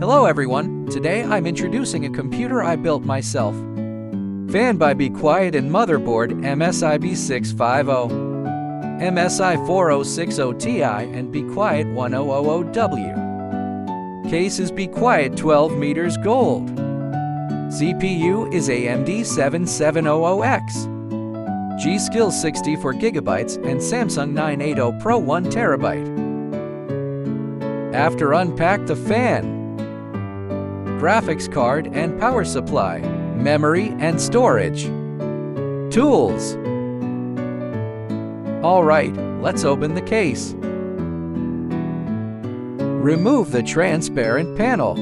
Hello everyone, today I'm introducing a computer I built myself. Fan by Be Quiet and motherboard MSI B650, MSI 4060 Ti and Be Quiet 1000W. Case is Be Quiet 12 meters gold. CPU is AMD 7700X. G.Skill 64GB and Samsung 980 Pro 1TB. After unpack the fan, graphics card and power supply, memory and storage, tools. Alright, let's open the case. Remove the transparent panel.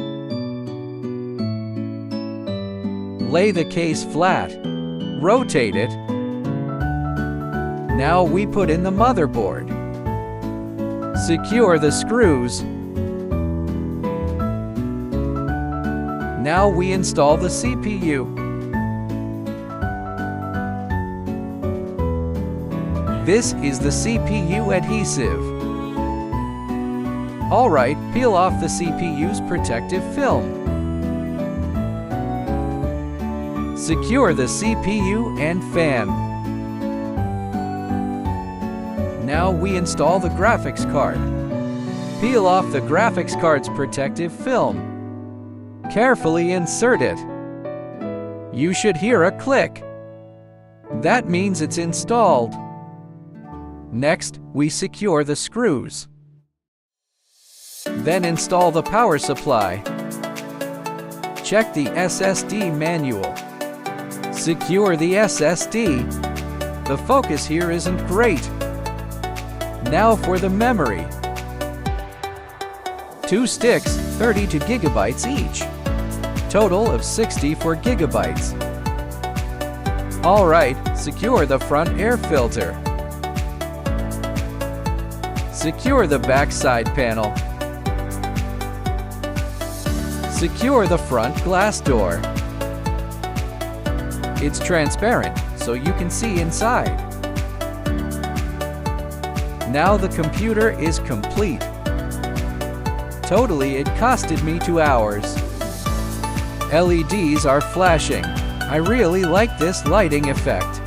Lay the case flat. Rotate it. Now we put in the motherboard. Secure the screws. Now we install the CPU. This is the CPU adhesive. Alright, peel off the CPU's protective film. Secure the CPU and fan. Now we install the graphics card. Peel off the graphics card's protective film. Carefully insert it. You should hear a click. That means it's installed. Next, we secure the screws. Then install the power supply. Check the SSD manual. Secure the SSD. The focus here isn't great. Now for the memory. 2 sticks, 32 GB each. Total of 64 GB. Alright, secure the front air filter. Secure the back side panel. Secure the front glass door. It's transparent, so you can see inside. Now the computer is complete. Totally, it costed me 2 hours. LEDs are flashing. I really like this lighting effect.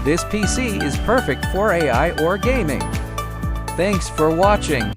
This PC is perfect for AI or gaming. Thanks for watching.